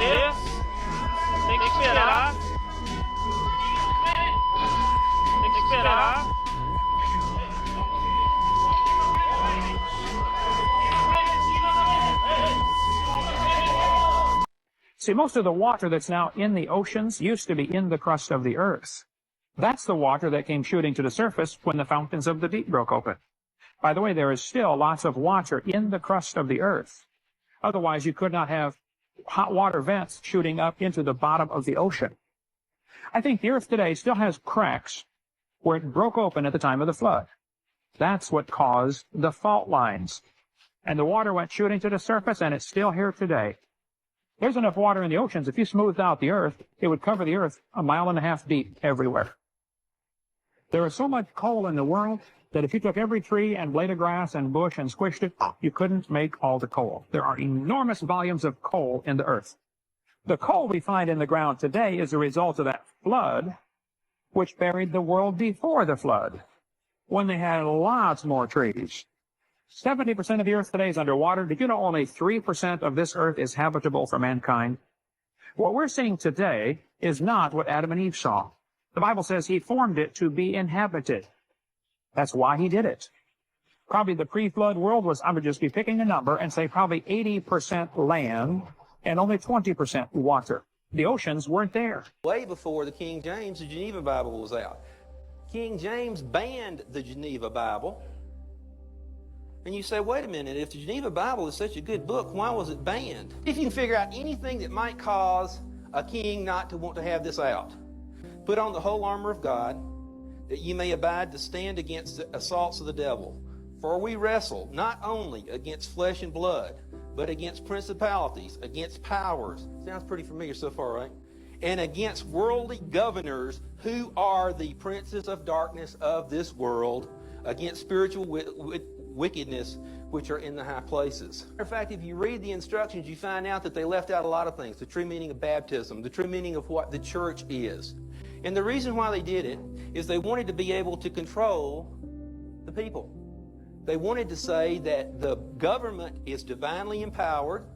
this. Expera. Expera. See, most of the water that's now in the oceans used to be in the crust of the earth. That's the water that came shooting to the surface when the fountains of the deep broke open. By the way, there is still lots of water in the crust of the earth. Otherwise, you could not have hot water vents shooting up into the bottom of the ocean. I think the earth today still has cracks where it broke open at the time of the flood. That's what caused the fault lines. And the water went shooting to the surface, and it's still here today. There's enough water in the oceans, if you smoothed out the earth, it would cover the earth 1.5 miles deep everywhere. There is so much coal in the world that if you took every tree and blade of grass and bush and squished it, you couldn't make all the coal. There are enormous volumes of coal in the earth. The coal we find in the ground today is a result of that flood, which buried the world before the flood, when they had lots more trees. 70% of the earth today is underwater. Did you know only 3% of this earth is habitable for mankind? What we're seeing today is not what Adam and Eve saw. The Bible says he formed it to be inhabited. That's why he did it. Probably the pre-flood world was, I would just be picking a number and say probably 80% land and only 20% water. The oceans weren't there. Way before the King James, the Geneva Bible was out. King James banned the Geneva Bible. And you say, wait a minute, if the Geneva Bible is such a good book, why was it banned? If you can figure out anything that might cause a king not to want to have this out, put on the whole armor of God, that you may abide to stand against the assaults of the devil. For we wrestle not only against flesh and blood, but against principalities, against powers. Sounds pretty familiar so far, right? And against worldly governors who are the princes of darkness of this world, against spiritual wickedness which are in the high places. In fact, if you read the instructions, you find out that they left out a lot of things. The true meaning of baptism, the true meaning of what the church is. And the reason why they did it is they wanted to be able to control the people. They wanted to say that the government is divinely empowered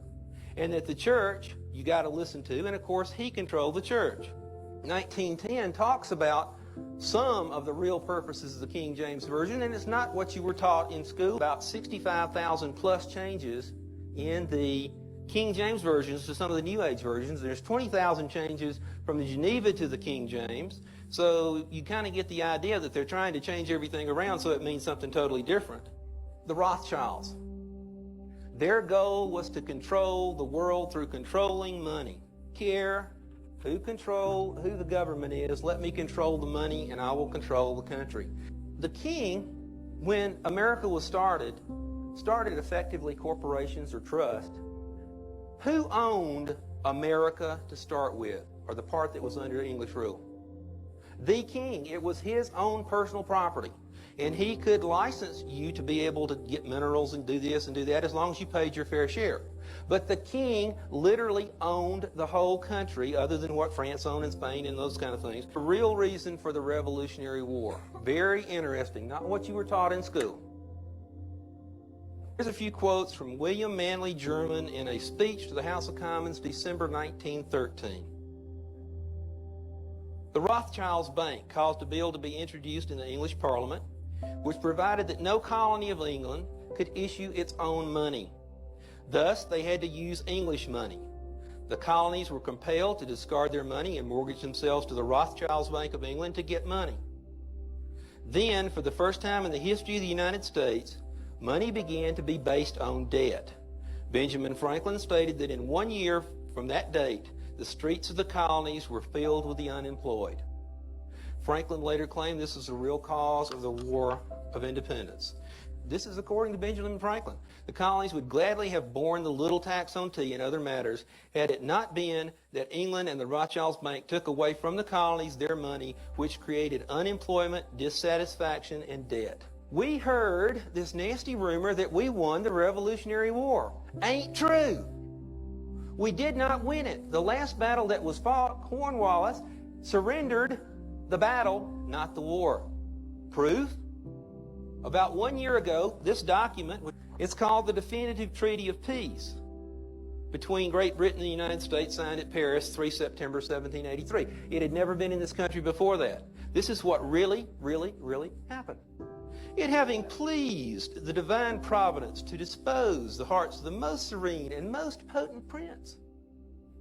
and that the church you got to listen to, and of course he controlled the church. 1910 talks about some of the real purposes of the King James Version, and it's not what you were taught in school. About 65,000 plus changes in the King James versions to some of the New Age versions. There's 20,000 changes from the Geneva to the King James. So you kind of get the idea that they're trying to change everything around so it means something totally different. The Rothschilds. Their goal was to control the world through controlling money. Care who the government is, let me control the money and I will control the country. The king, when America was started effectively corporations or trust. Who owned America to start with, or the part that was under English rule? The king. It was his own personal property. And he could license you to be able to get minerals and do this and do that as long as you paid your fair share. But the king literally owned the whole country, other than what France owned in Spain and those kind of things. The real reason for the Revolutionary War. Very interesting. Not what you were taught in school. Here's a few quotes from William Manley German in a speech to the House of Commons, December 1913. The Rothschilds' bank caused a bill to be introduced in the English Parliament, which provided that no colony of England could issue its own money. Thus, they had to use English money. The colonies were compelled to discard their money and mortgage themselves to the Rothschilds' Bank of England to get money. Then, for the first time in the history of the United States, money began to be based on debt. Benjamin Franklin stated that in 1 year from that date, the streets of the colonies were filled with the unemployed. Franklin later claimed this is the real cause of the War of Independence. This is according to Benjamin Franklin. The colonies would gladly have borne the little tax on tea and other matters had it not been that England and the Rothschilds Bank took away from the colonies their money, which created unemployment, dissatisfaction, and debt. We heard this nasty rumor that we won the Revolutionary War. Ain't true. We did not win it. The last battle that was fought, Cornwallis surrendered the battle, not the war. Proof? About 1 year ago, this document, it's called the Definitive Treaty of Peace, between Great Britain and the United States, signed at Paris, 3 September 1783. It had never been in this country before that. This is what really, really, really happened. It having pleased the divine providence to dispose the hearts of the most serene and most potent prince.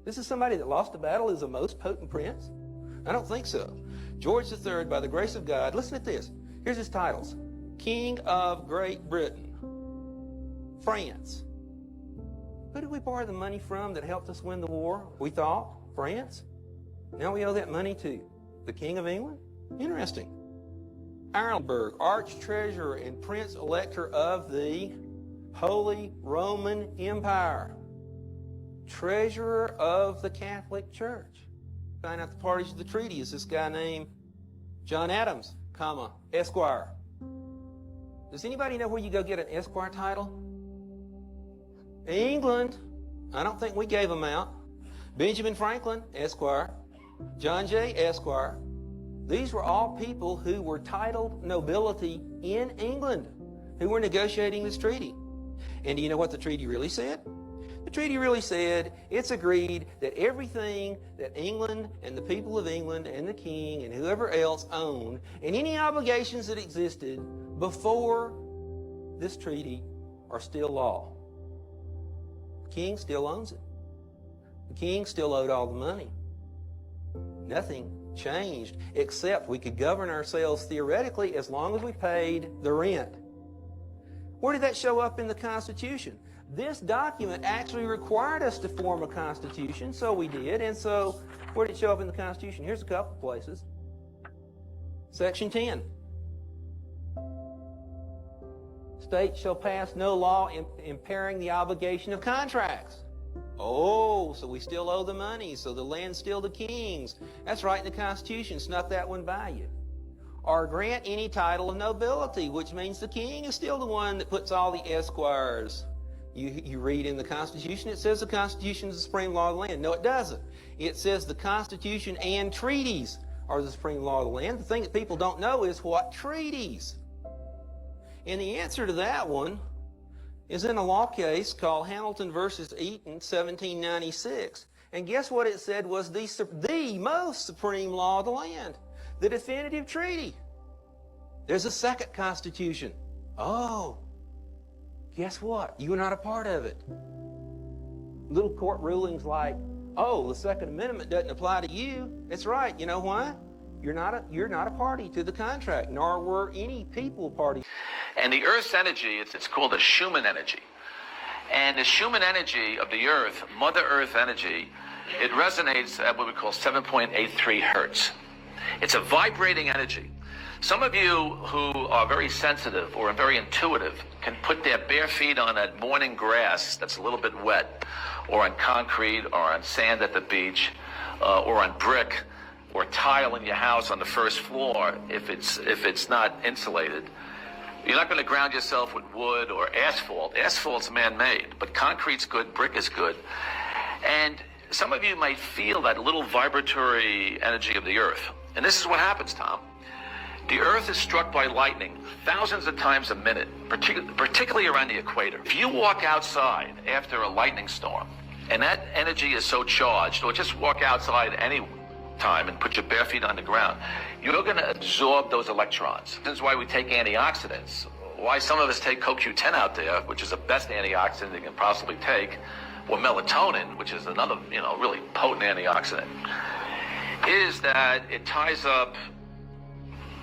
This is somebody that lost a battle is a most potent prince? I don't think so. George III, by the grace of God, listen to this. Here's his titles. King of Great Britain. France. Who did we borrow the money from that helped us win the war? We thought France. Now we owe that money to the King of England? Interesting. Ireland, Arch-Treasurer and Prince-Elector of the Holy Roman Empire. Treasurer of the Catholic Church. Find out the parties of the treaty is this guy named John Adams, comma, Esquire. Does anybody know where you go get an Esquire title? England. I don't think we gave them out. Benjamin Franklin, Esquire. John Jay, Esquire. These were all people who were titled nobility in England, who were negotiating this treaty. And do you know what the treaty really said? The treaty really said it's agreed that everything that England and the people of England and the king and whoever else owned and any obligations that existed before this treaty are still law. The king still owns it. The king still owed all the money. Nothing changed except we could govern ourselves theoretically as long as we paid the rent. Where did that show up in the Constitution? This document actually required us to form a Constitution, so we did. And so where did it show up in the Constitution? Here's a couple places. Section 10. States shall pass no law impairing the obligation of contracts. Oh, so we still owe the money, so the land's still the king's. That's right in the Constitution. Snuff that one by you. Or grant any title of nobility, which means the king is still the one that puts all the esquires. You read in the Constitution, it says the Constitution is the supreme law of the land. No, it doesn't. It says the Constitution and treaties are the supreme law of the land. The thing that people don't know is what treaties. And the answer to that one is in a law case called Hamilton versus Eaton, 1796. And guess what it said was the most supreme law of the land? The definitive treaty. There's a second constitution. Oh, guess what? You were not a part of it. Little court rulings like, oh, the Second Amendment doesn't apply to you. That's right. You know why? You're not a party to the contract, nor were any people parties. And the Earth's energy, it's called the Schumann energy. And the Schumann energy of the Earth, Mother Earth energy, it resonates at what we call 7.83 hertz. It's a vibrating energy. Some of you who are very sensitive or very intuitive can put their bare feet on that morning grass that's a little bit wet, or on concrete, or on sand at the beach, or on brick, or tile in your house on the first floor if it's not insulated. You're not going to ground yourself with wood or asphalt. Asphalt's man-made, but concrete's good, brick is good. And some of you might feel that little vibratory energy of the Earth. And this is what happens, Tom. The Earth is struck by lightning thousands of times a minute, particularly around the equator. If you walk outside after a lightning storm, and that energy is so charged, or just walk outside any time and put your bare feet on the ground, you're going to absorb those electrons. This is why we take antioxidants, why some of us take CoQ10 out there, which is the best antioxidant you can possibly take, or melatonin, which is another, really potent antioxidant, is that it ties up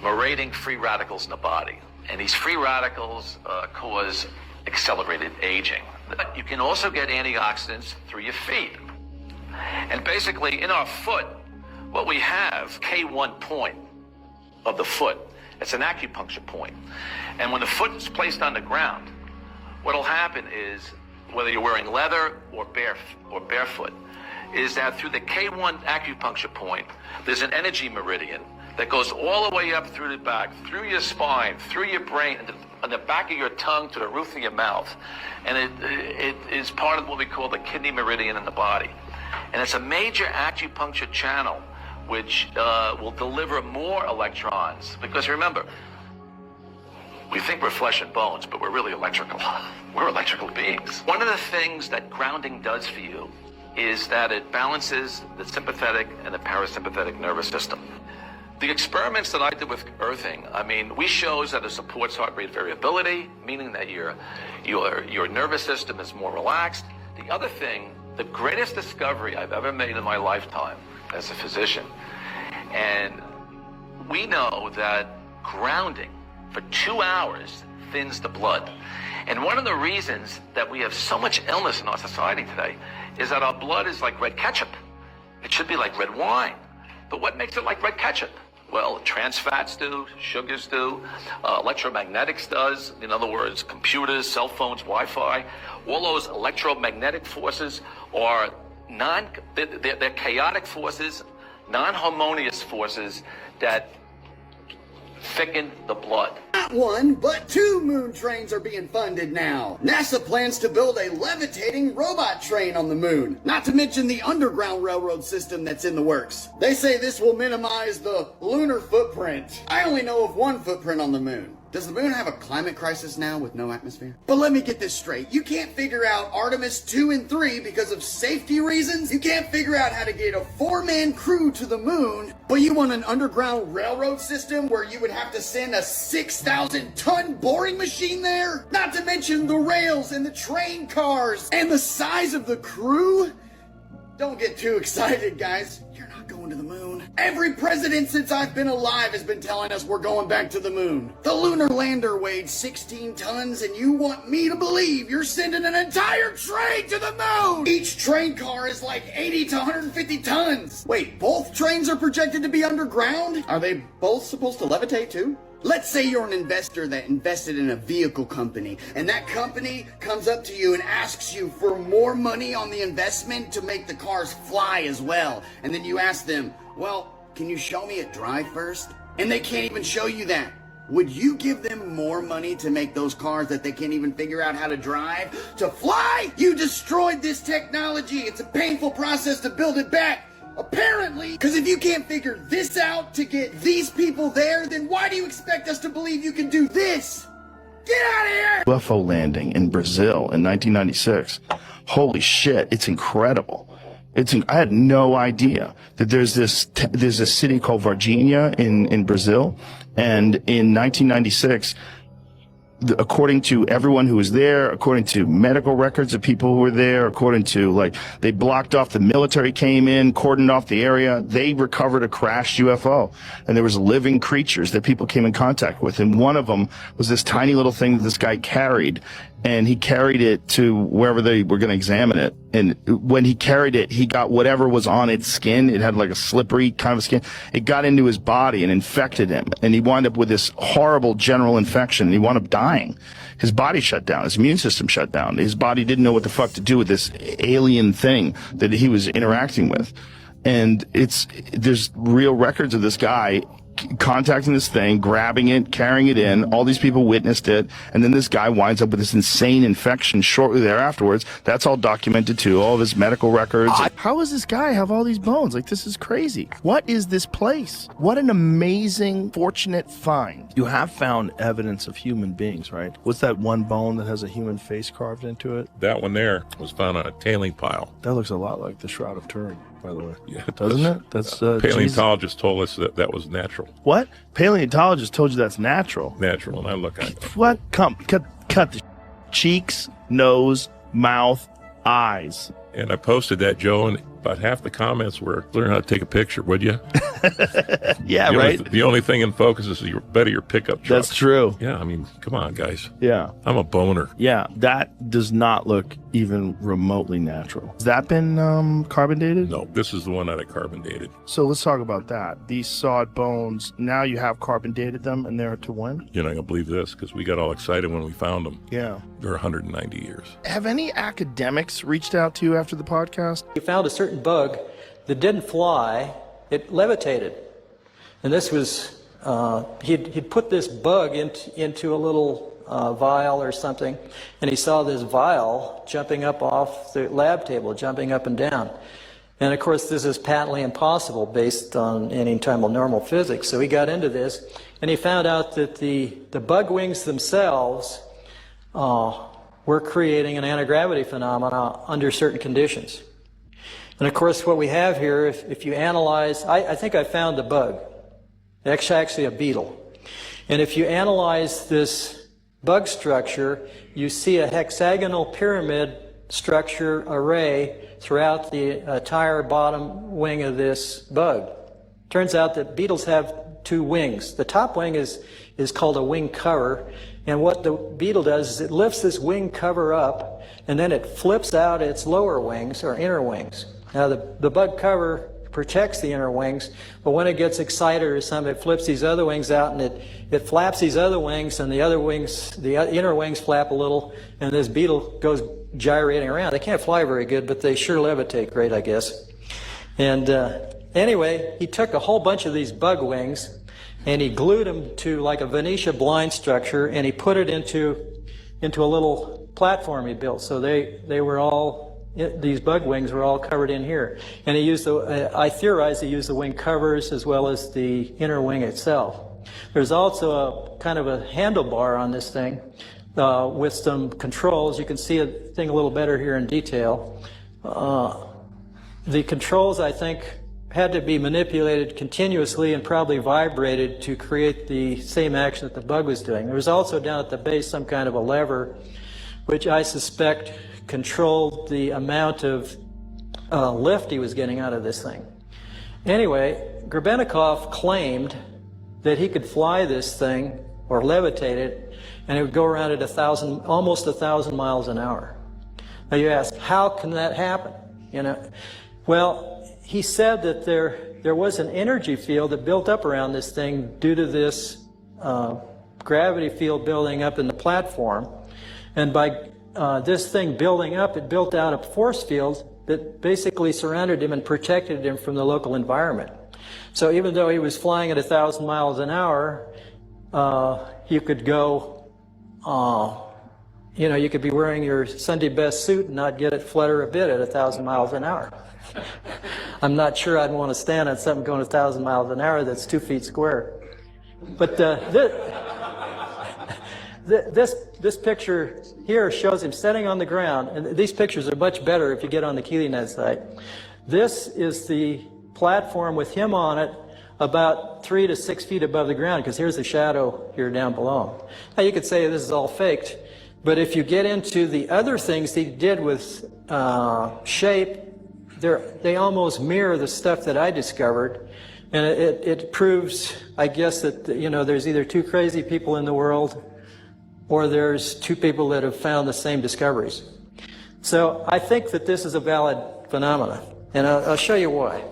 marauding free radicals in the body. And these free radicals cause accelerated aging. But you can also get antioxidants through your feet. And basically, in our foot, what we have, K1 point of the foot, it's an acupuncture point. And when the foot is placed on the ground, what'll happen is, whether you're wearing leather or barefoot, is that through the K1 acupuncture point, there's an energy meridian that goes all the way up through the back, through your spine, through your brain, on the back of your tongue to the roof of your mouth. And it is part of what we call the kidney meridian in the body. And it's a major acupuncture channel which will deliver more electrons. Because remember, We think we're flesh and bones, but we're really electrical. We're electrical beings. One of the things that grounding does for you is that it balances the sympathetic and the parasympathetic nervous system. The experiments that I did with earthing, I mean, we shows that it supports heart rate variability, meaning that your nervous system is more relaxed. The other thing, the greatest discovery I've ever made in my lifetime as a physician, and we know that grounding for 2 hours thins the blood. And one of the reasons that we have so much illness in our society today is that our blood is like red ketchup. It should be like red wine. But what makes it like red ketchup? Well, trans fats do, sugars do, electromagnetics does. In other words, computers, cell phones, Wi-Fi. All those electromagnetic forces are they're chaotic forces, non-harmonious forces that thicken the blood. Not one, but 2 moon trains are being funded now. NASA plans to build a levitating robot train on the moon, not to mention the underground railroad system that's in the works. They say this will minimize the lunar footprint. I only know of one footprint on the moon. Does the moon have a climate crisis now with no atmosphere? But let me get this straight. You can't figure out Artemis 2 and 3 because of safety reasons? You can't figure out how to get a 4-man crew to the moon, but you want an underground railroad system where you would have to send a 6,000-ton boring machine there? Not to mention the rails and the train cars and the size of the crew? Don't get too excited, guys. You're not going to the moon. Every president since I've been alive has been telling us we're going back to the moon. The lunar lander weighed 16 tons, and you want me to believe you're sending an entire train to the moon? Each train car is like 80 to 150 tons. Wait, both trains are projected to be underground? Are they both supposed to levitate too? Let's say you're an investor that invested in a vehicle company, and that company comes up to you and asks you for more money on the investment to make the cars fly as well. And then you ask them, well, can you show me it drive first? And they can't even show you that. Would you give them more money to make those cars that they can't even figure out how to drive to fly? You destroyed this technology. It's a painful process to build it back. Apparently, because if you can't figure this out to get these people there, then why do you expect us to believe you can do this? Get out of here! UFO landing in Brazil in 1996. Holy shit, it's incredible. I had no idea that there's a city called Varginha in Brazil, and in 1996, according to everyone who was there, according to medical records of people who were there, according to, they blocked off, the military came in, cordoned off the area, they recovered a crashed UFO. And there was living creatures that people came in contact with. And one of them was this tiny little thing that this guy carried. And he carried it to wherever they were going to examine it. And when he carried it, he got whatever was on its skin. It had like a slippery kind of skin. It got into his body and infected him. And he wound up with this horrible general infection. And he wound up dying. His body shut down. His immune system shut down. His body didn't know what the fuck to do with this alien thing that he was interacting with. And there's real records of this guy contacting this thing, grabbing it, carrying it in. All these people witnessed it, and then this guy winds up with this insane infection shortly thereafterwards. That's all documented too, all of his medical records. How does this guy have all these bones? This is crazy. What is this place? What an amazing, fortunate find. You have found evidence of human beings, right? What's that one bone that has a human face carved into it? That one there was found on a tailing pile. That looks a lot like the Shroud of Turin, by the way. Yeah, doesn't it? That's paleontologists told us that was natural. What? Paleontologists told you that's natural. Natural, and I look at it. What? Cut the cheeks, nose, mouth, eyes. And I posted that, Joe, and about half the comments were, learn how to take a picture, would you? Yeah, right? The only thing in focus is your pickup truck. That's true. Yeah, I mean, come on, guys. Yeah. I'm a boner. Yeah, that does not look even remotely natural. Has that been carbon dated? No, this is the one that I carbon dated. So let's talk about that. These sawed bones, now you have carbon dated them, and they're to when? You're not going to believe this, because we got all excited when we found them. Yeah. They're 190 years. Have any academics reached out to you after the podcast? You found a certain bug that didn't fly, it levitated. And this was, he'd put this bug into a little vial or something, and he saw this vial jumping up off the lab table, jumping up and down. And of course, this is patently impossible based on any time of normal physics. So he got into this, and he found out that the bug wings themselves were creating an anti-gravity phenomena under certain conditions. And of course, what we have here, if you analyze, I think I found the bug. It's actually a beetle. And if you analyze this bug structure, you see a hexagonal pyramid structure array throughout the entire bottom wing of this bug. Turns out that beetles have two wings. The top wing is called a wing cover, and what the beetle does is it lifts this wing cover up, and then it flips out its lower wings, or inner wings. Now the bug cover protects the inner wings, but when it gets excited or something, it flips these other wings out, and it flaps these other wings, and the other wings, the inner wings flap a little, and this beetle goes gyrating around. They can't fly very good, but they sure levitate great, I guess. And anyway, he took a whole bunch of these bug wings, and he glued them to like a Venetia blind structure, and he put it into a little platform he built. So they were all, these bug wings were all covered in here. And he used I theorize he used the wing covers as well as the inner wing itself. There's also a kind of a handlebar on this thing with some controls. You can see the thing a little better here in detail. The controls, I think, had to be manipulated continuously and probably vibrated to create the same action that the bug was doing. There was also down at the base some kind of a lever, which I suspect controlled the amount of lift he was getting out of this thing. Anyway, Grebennikov claimed that he could fly this thing or levitate it, and it would go around at almost 1,000 miles an hour. Now you ask, how can that happen? You know, well, he said that there was an energy field that built up around this thing due to this gravity field building up in the platform, and by this thing building up, it built out a force field that basically surrounded him and protected him from the local environment. So even though he was flying at 1,000 miles an hour, you could go, you know, you could be wearing your Sunday best suit and not get it flutter a bit at 1,000 miles an hour. I'm not sure I'd want to stand on something going 1,000 miles an hour that's 2 feet square. But this picture here shows him sitting on the ground, and these pictures are much better if you get on the KeelyNet site. This is the platform with him on it about 3 to 6 feet above the ground, because here's the shadow here down below. Now you could say this is all faked, but if you get into the other things he did with shape, they almost mirror the stuff that I discovered, and it proves, I guess, that, you know, there's either two crazy people in the world, or there's two people that have found the same discoveries. So I think that this is a valid phenomenon, and I'll show you why.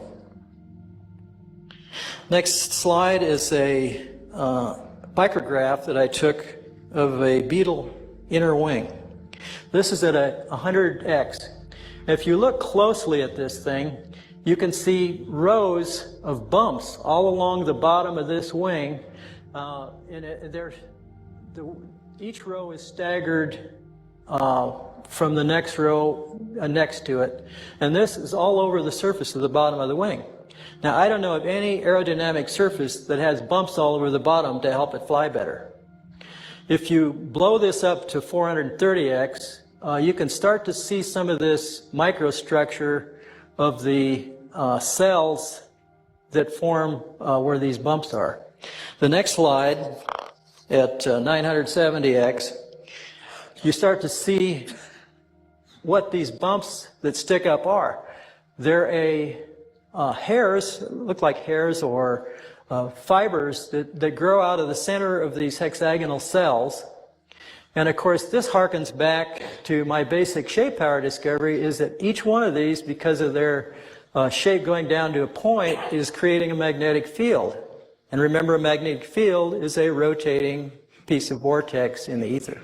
Next slide is a micrograph that I took of a beetle inner wing. This is at 100x. If you look closely at this thing, you can see rows of bumps all along the bottom of this wing, each row is staggered from the next row next to it, and this is all over the surface of the bottom of the wing. Now, I don't know of any aerodynamic surface that has bumps all over the bottom to help it fly better. If you blow this up to 430x, you can start to see some of this microstructure of the cells that form where these bumps are. The next slide, at 970x, you start to see what these bumps that stick up are. They're hairs, look like hairs or fibers that grow out of the center of these hexagonal cells. And of course, this harkens back to my basic shape power discovery, is that each one of these, because of their shape going down to a point, is creating a magnetic field. And remember, a magnetic field is a rotating piece of vortex in the ether.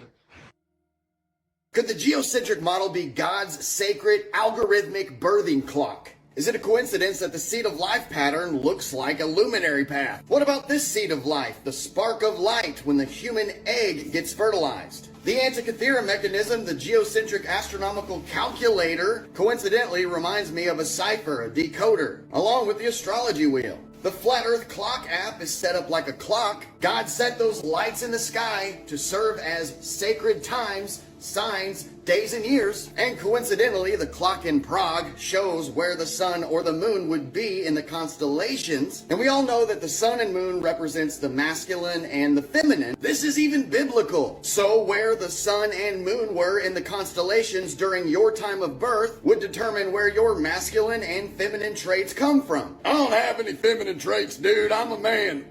Could the geocentric model be God's sacred algorithmic birthing clock? Is it a coincidence that the seed of life pattern looks like a luminary path? What about this seed of life, the spark of light when the human egg gets fertilized? The Antikythera mechanism, the geocentric astronomical calculator, coincidentally reminds me of a cipher, a decoder, along with the astrology wheel. The Flat Earth Clock app is set up like a clock. God set those lights in the sky to serve as sacred times, signs, days, and years. And coincidentally, the clock in Prague shows where the sun or the moon would be in the constellations. And we all know that the sun and moon represents the masculine and the feminine. This is even biblical. So where the sun and moon were in the constellations during your time of birth would determine where your masculine and feminine traits come from. I don't have any feminine traits, dude. I'm a man.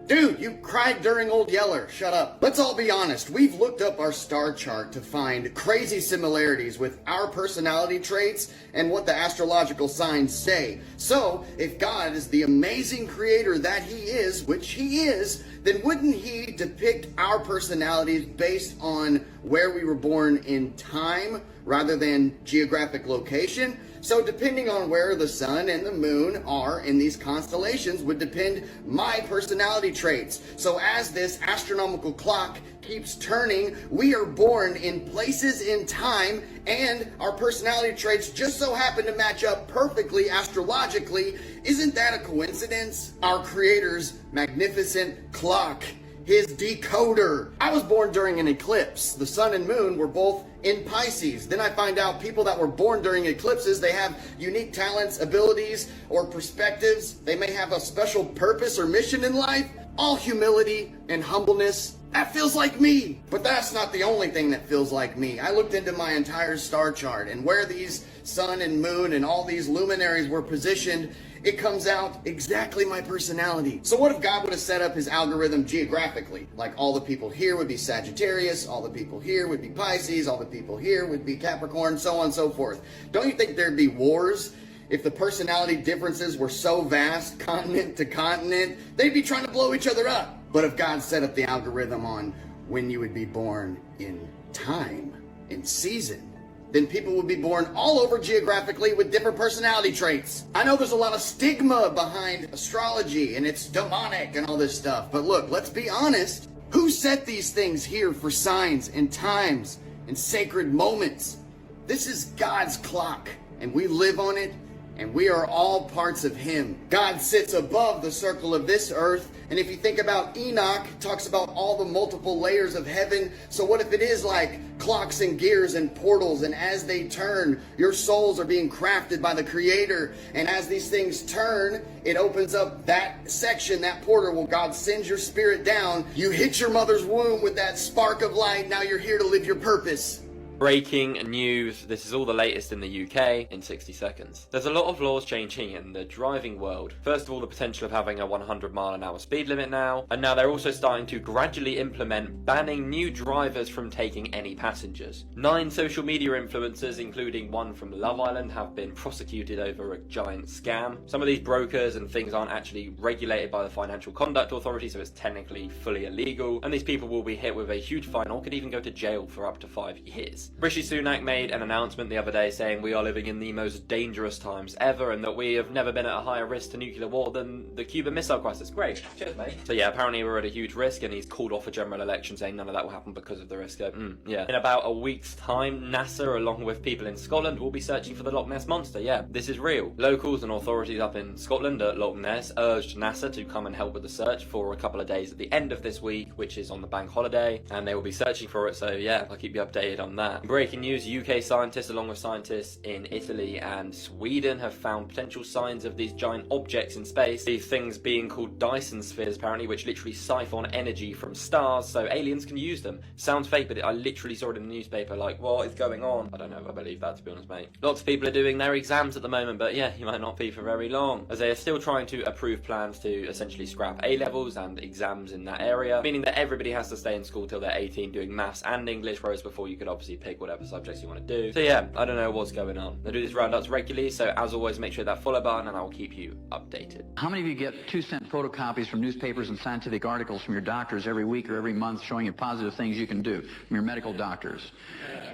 Dude, you cried during Old Yeller. Shut up. Let's all be honest. We've looked up our star chart to find crazy similarities with our personality traits and what the astrological signs say. So, if God is the amazing creator that he is, which he is, then wouldn't he depict our personalities based on where we were born in time rather than geographic location? So depending on where the sun and the moon are in these constellations would depend my personality traits. So as this astronomical clock keeps turning, we are born in places in time, and our personality traits just so happen to match up perfectly astrologically. Isn't that a coincidence? Our creator's magnificent clock, his decoder. I was born during an eclipse. The sun and moon were both in Pisces. Then I find out people that were born during eclipses, they have unique talents, abilities, or perspectives. They may have a special purpose or mission in life. All humility and humbleness. That feels like me. But that's not the only thing that feels like me. I looked into my entire star chart, and where these sun and moon and all these luminaries were positioned, it comes out exactly my personality. So what if God would have set up his algorithm geographically? Like all the people here would be Sagittarius, all the people here would be Pisces, all the people here would be Capricorn, so on and so forth. Don't you think there'd be wars? If the personality differences were so vast, continent to continent, they'd be trying to blow each other up. But if God set up the algorithm on when you would be born in time, in season, then people would be born all over geographically with different personality traits. I know there's a lot of stigma behind astrology and it's demonic and all this stuff, but look, let's be honest. Who set these things here for signs and times and sacred moments? This is God's clock, and we live on it, and we are all parts of him. God sits above the circle of this earth, and if you think about Enoch, it talks about all the multiple layers of heaven. So what if it is like clocks and gears and portals, and as they turn, your souls are being crafted by the Creator, and as these things turn, it opens up that section, that portal, where God sends your spirit down. You hit your mother's womb with that spark of light. Now you're here to live your purpose. Breaking news, this is all the latest in the UK in 60 seconds. There's a lot of laws changing in the driving world. First of all, the potential of having a 100-mile-an-hour speed limit now, and now they're also starting to gradually implement banning new drivers from taking any passengers. 9 social media influencers, including one from Love Island, have been prosecuted over a giant scam. Some of these brokers and things aren't actually regulated by the Financial Conduct Authority, so it's technically fully illegal, and these people will be hit with a huge fine or could even go to jail for up to 5 years. Rishi Sunak made an announcement the other day saying we are living in the most dangerous times ever and that we have never been at a higher risk to nuclear war than the Cuban Missile Crisis. Great. Cheers, mate. So yeah, apparently we're at a huge risk, and he's called off a general election saying none of that will happen because of the risk. Yeah. In about a week's time, NASA, along with people in Scotland, will be searching for the Loch Ness Monster. Yeah, this is real. Locals and authorities up in Scotland at Loch Ness urged NASA to come and help with the search for a couple of days at the end of this week, which is on the bank holiday, and they will be searching for it, so yeah, I'll keep you updated on that. Breaking news, UK scientists along with scientists in Italy and Sweden have found potential signs of these giant objects in space, these things being called Dyson spheres apparently, which literally siphon energy from stars so aliens can use them. Sounds fake, but I literally saw it in the newspaper, like, what is going on? I don't know if I believe that, to be honest, mate. Lots of people are doing their exams at the moment, but yeah, you might not be for very long, as they are still trying to approve plans to essentially scrap A-levels and exams in that area, meaning that everybody has to stay in school till they're 18 doing maths and English, whereas before you could obviously pick whatever subjects you want to do. So yeah, I don't know what's going on. I do these roundups regularly, so as always, make sure that follow button and I will keep you updated. How many of you get 2-cent photocopies from newspapers and scientific articles from your doctors every week or every month showing you positive things you can do from your medical doctors?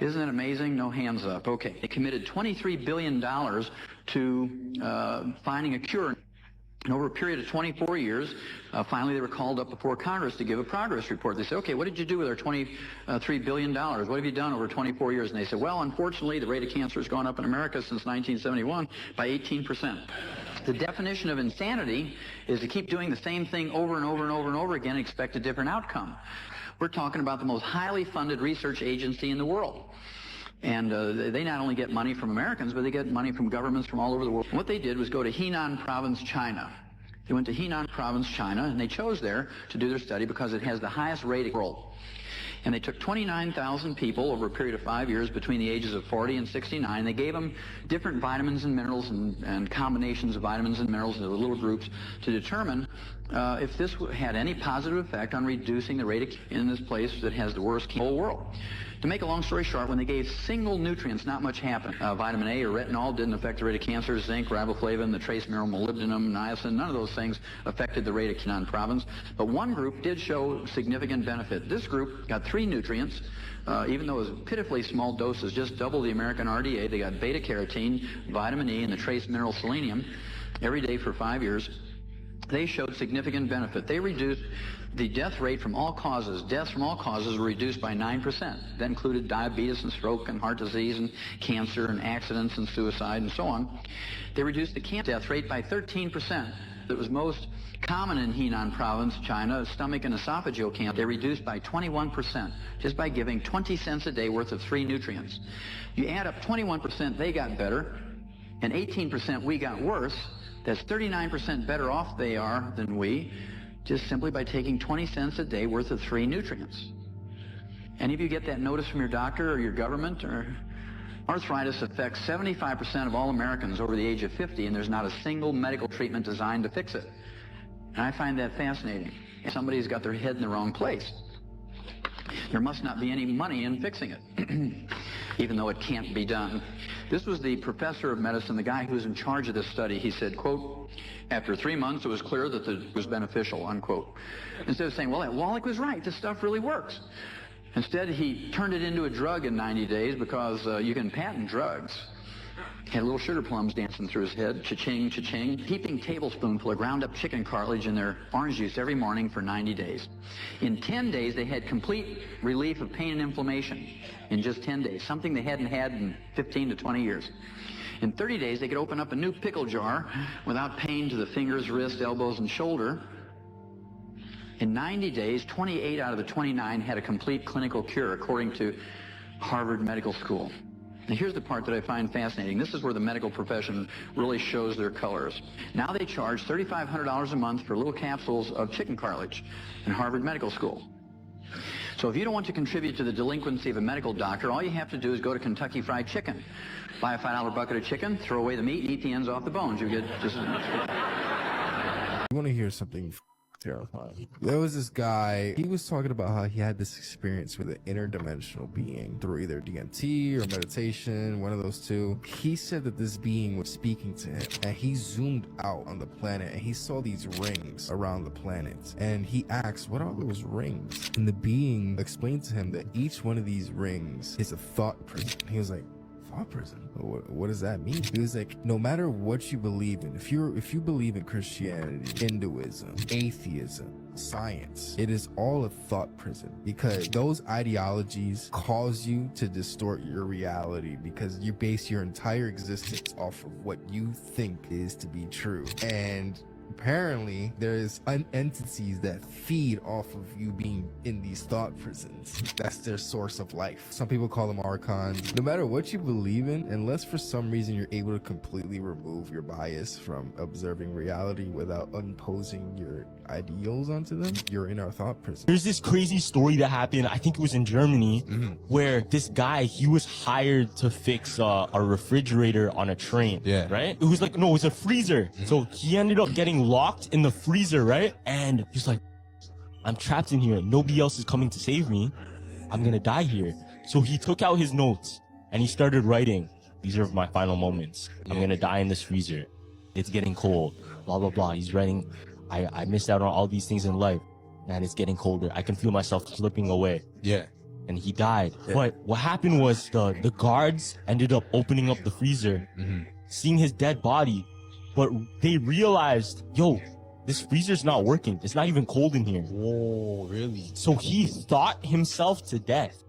Isn't it amazing? No hands up. Okay. They committed $23 billion to finding a cure. And over a period of 24 years, finally they were called up before Congress to give a progress report. They said, okay, what did you do with our $23 billion? What have you done over 24 years? And they said, well, unfortunately, the rate of cancer has gone up in America since 1971 by 18%. The definition of insanity is to keep doing the same thing over and over and over and over again and expect a different outcome. We're talking about the most highly funded research agency in the world. And they not only get money from Americans, but they get money from governments from all over the world. And what they did was go to Henan Province, China. They went to Henan Province, China, and they chose there to do their study because it has the highest rate in the world. And they took 29,000 people over a period of 5 years between the ages of 40 and 69. They gave them different vitamins and minerals and combinations of vitamins and minerals into little groups to determine if this had any positive effect on reducing the rate of in this place that has the worst in the whole world. To make a long story short, when they gave single nutrients, not much happened. Vitamin A or retinol didn't affect the rate of cancer. Zinc, riboflavin, the trace mineral molybdenum, niacin, none of those things affected the rate of Henan Province. But one group did show significant benefit. This group got 3 nutrients, even though it was pitifully small doses, just double the American RDA. They got beta-carotene, vitamin E, and the trace mineral selenium every day for 5 years. They showed significant benefit. They reduced the death rate from all causes. Deaths from all causes were reduced by 9%. That included diabetes and stroke and heart disease and cancer and accidents and suicide and so on. They reduced the cancer death rate by 13%. It was most common in Henan Province, China, stomach and esophageal cancer. They reduced by 21% just by giving 20 cents a day worth of 3 nutrients. You add up 21%, they got better, and 18% we got worse. That's 39% better off they are than we, just simply by taking 20 cents a day worth of 3 nutrients. Any of you get that notice from your doctor or your government? Or arthritis affects 75% of all Americans over the age of 50, and there's not a single medical treatment designed to fix it. And I find that fascinating. Somebody's got their head in the wrong place. There must not be any money in fixing it, even though it can't be done. This was the professor of medicine, the guy who was in charge of this study. He said, quote, after 3 months, it was clear that it was beneficial, unquote. Instead of saying, well, that Wallach was right, this stuff really works. Instead, he turned it into a drug in 90 days because you can patent drugs. Had little sugar plums dancing through his head, cha-ching, cha-ching, heaping tablespoonful of ground up chicken cartilage in their orange juice every morning for 90 days. In 10 days, they had complete relief of pain and inflammation in just 10 days, something they hadn't had in 15 to 20 years. In 30 days, they could open up a new pickle jar without pain to the fingers, wrist, elbows, and shoulder. In 90 days, 28 out of the 29 had a complete clinical cure, according to Harvard Medical School. Now here's the part that I find fascinating. This is where the medical profession really shows their colors. Now they charge $3,500 a month for little capsules of chicken cartilage in Harvard Medical School. So if you don't want to contribute to the delinquency of a medical doctor, all you have to do is go to Kentucky Fried Chicken. Buy a $5 bucket of chicken, throw away the meat, eat the ends off the bones. You get just... You want to hear something terrifying? There was this guy, he was talking about how he had this experience with an interdimensional being through either DMT or meditation, one of those two. He said that this being was speaking to him, and he zoomed out on the planet and he saw these rings around the planet, and he asked, what are those rings? And the being explained to him that each one of these rings is a thought prison. He was like, thought prison? What does that mean? He was like, no matter what you believe in, if you believe in Christianity, Hinduism, atheism, science, it is all a thought prison, because those ideologies cause you to distort your reality, because you base your entire existence off of what you think is to be true. And apparently there's entities that feed off of you being in these thought prisons. That's their source of life. Some people call them archons. No matter what you believe in, unless for some reason you're able to completely remove your bias from observing reality without imposing your ideals onto them, you're in our thought prison. There's this crazy story that happened, I think it was in Germany, where this guy, he was hired to fix a refrigerator on a train, right? It was like, no, it was a freezer. So he ended up getting locked in the freezer, right? And he's like, I'm trapped in here. Nobody else is coming to save me. I'm gonna die here. So he took out his notes and he started writing, these are my final moments. I'm gonna die in this freezer. It's getting cold, blah, blah, blah. He's writing, I missed out on all these things in life, and it's getting colder. I can feel myself slipping away. And he died. But what happened was the guards ended up opening up the freezer, seeing his dead body, but they realized, yo, this freezer's not working. It's not even cold in here. Whoa, really? So he thought himself to death.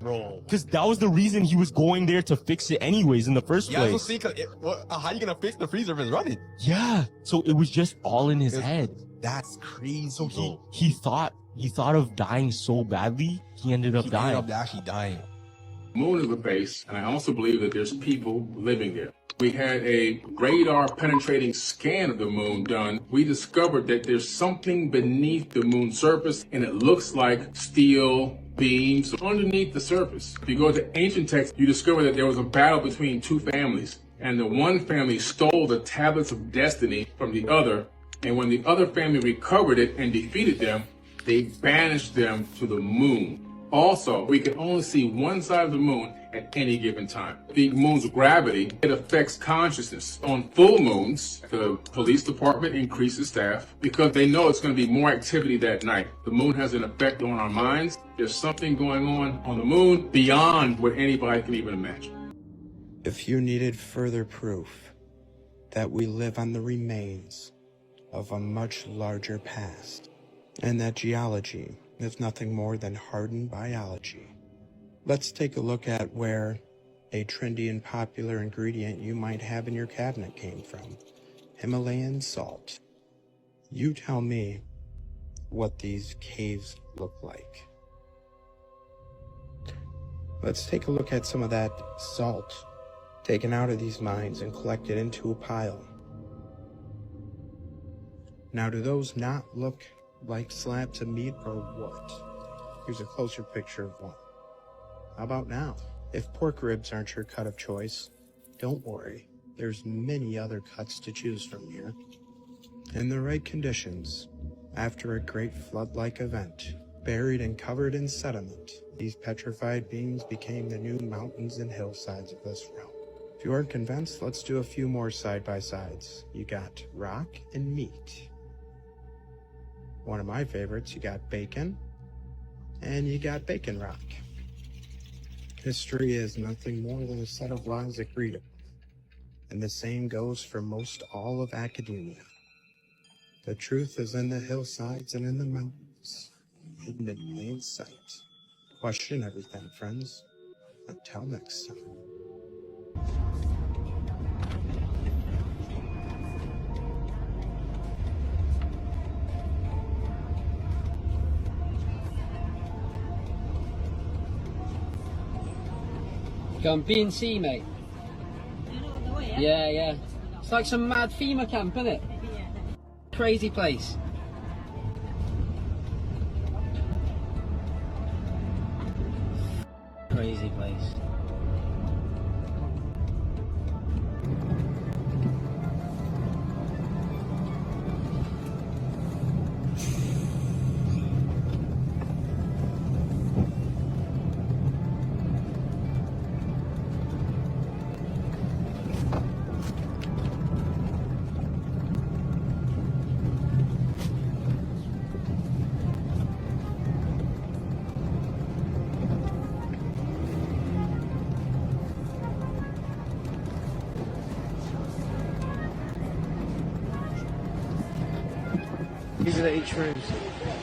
Bro. Because that was the reason he was going there to fix it anyways in the first Yeah, place. so see, how you gonna fix the freezer if it's running? Yeah. So it was just all in his head. That's crazy. So he thought of dying so badly, he ended up dying. He ended up actually dying. Moon is a base, and I also believe that there's people living there. We had a radar penetrating scan of the moon done. We discovered that there's something beneath the moon's surface, and it looks like steel beams underneath the surface. If you go to ancient texts, you discover that there was a battle between two families, and the one family stole the tablets of destiny from the other, and when the other family recovered it and defeated them, they banished them to the moon. Also, we can only see one side of the moon at any given time. The moon's gravity, it affects consciousness. On full moons, the police department increases staff because they know it's going to be more activity that night. The moon has an effect on our minds. There's something going on the moon beyond what anybody can even imagine. If you needed further proof that we live on the remains of a much larger past, and that geology is nothing more than hardened biology, let's take a look at where a trendy and popular ingredient you might have in your cabinet came from. Himalayan salt. You tell me what these caves look like. Let's take a look at some of that salt taken out of these mines and collected into a pile. Now, do those not look like slabs of meat or what? Here's a closer picture of one. How about now? If pork ribs aren't your cut of choice, don't worry. There's many other cuts to choose from here. In the right conditions, after a great flood-like event, buried and covered in sediment, these petrified beings became the new mountains and hillsides of this realm. If you aren't convinced, let's do a few more side-by-sides. You got rock and meat. One of my favorites, you got bacon, and you got bacon rock. History is nothing more than a set of lies agreed upon, and the same goes for most all of academia. The truth is in the hillsides and in the mountains, hidden in plain sight. Question everything, friends. Until next time. Go on B&C, mate. Yeah. It's like some mad FEMA camp, isn't it? Crazy place. Crazy place. These are each rooms.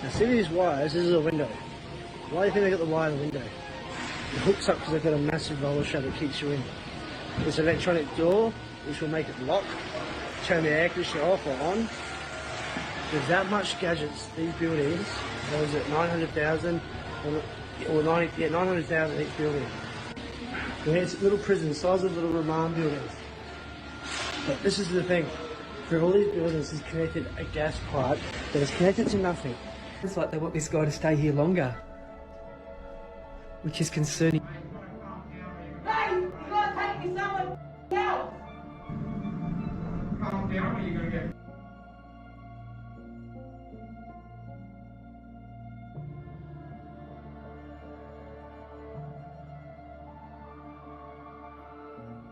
Now see these wires, this is a window. Why do you think they got the wire in the window? It hooks up because they've got a massive roller shutter that keeps you in. This electronic door, which will make it lock, turn the air conditioner off or on. There's that much gadgets, these buildings, what was it, 900,000 or 900,000 each building. And it's little prisons, size of little remand buildings. But this is the thing. For all these buildings is connected a gas pipe that is connected to nothing. It's like they want this guy to stay here longer, which is concerning. Hey, you gotta take me somewhere else. Calm down or you're gonna get.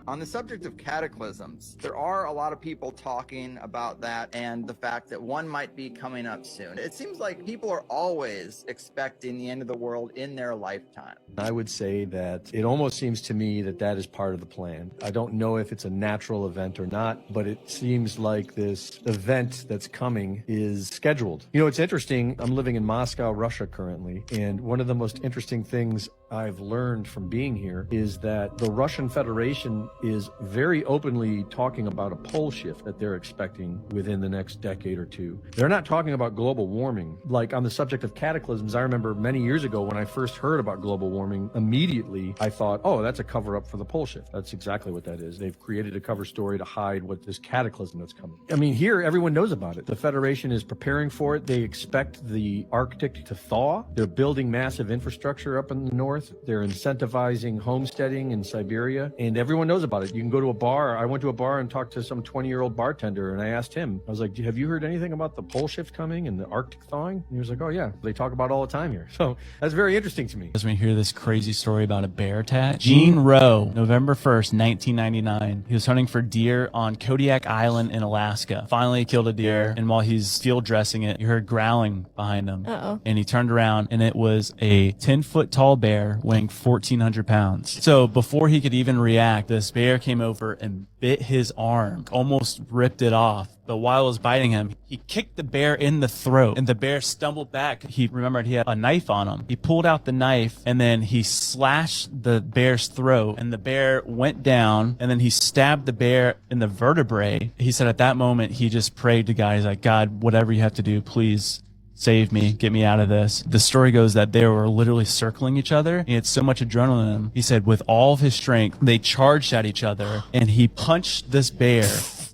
On the subject of cataclysms, there are a lot of people talking about that and the fact that one might be coming up soon. It seems like people are always expecting the end of the world in their lifetime. I would say that it almost seems to me that that is part of the plan. I don't know if it's a natural event or not, but it seems like this event that's coming is scheduled. You know, it's interesting. I'm living in Moscow, Russia currently, and one of the most interesting things I've learned from being here is that the Russian Federation is very openly talking about a pole shift that they're expecting within the next decade or two. They're not talking about global warming. Like on the subject of cataclysms, I remember many years ago when I first heard about global warming, immediately I thought, oh, that's a cover up for the pole shift. That's exactly what that is. They've created a cover story to hide what this cataclysm that's coming. I mean, here, everyone knows about it. The Federation is preparing for it. They expect the Arctic to thaw. They're building massive infrastructure up in the north. They're incentivizing homesteading in Siberia, and everyone knows about it. You can go to a bar. I went to a bar and talked to some 20-year-old bartender, and I asked him, I was like, have you heard anything about the pole shift coming and the Arctic thawing? And he was like, oh yeah, they talk about it all the time here. So that's very interesting to me. As we hear this crazy story about a bear attack. Gene Rowe, November 1st, 1999. He was hunting for deer on Kodiak Island in Alaska. Finally killed a deer, and while he's field dressing it, he heard growling behind him. Uh-oh. And he turned around, and it was a 10-foot tall bear weighing 1,400 pounds. So before he could even react, this bear came over and bit his arm, almost ripped it off. But while it was biting him, he kicked the bear in the throat, and the bear stumbled back. He remembered he had a knife on him. He pulled out the knife, and then he slashed the bear's throat, and the bear went down, and then he stabbed the bear in the vertebrae. He said at that moment, he just prayed to God. He's like, God, whatever you have to do, please save me, get me out of this. The story goes that they were literally circling each other. He had so much adrenaline in him. He said with all of his strength, they charged at each other, and he punched this bear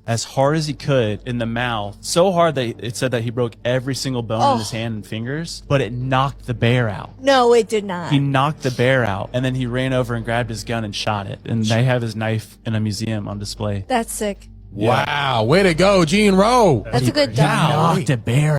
as hard as he could in the mouth. So hard that it said that he broke every single bone in his hand and fingers, but it knocked the bear out. No, it did not. He knocked the bear out, and then he ran over and grabbed his gun and shot it. And they have his knife in a museum on display. That's sick. Wow, way to go, Gene Rowe. That's a good He dog. knocked a bear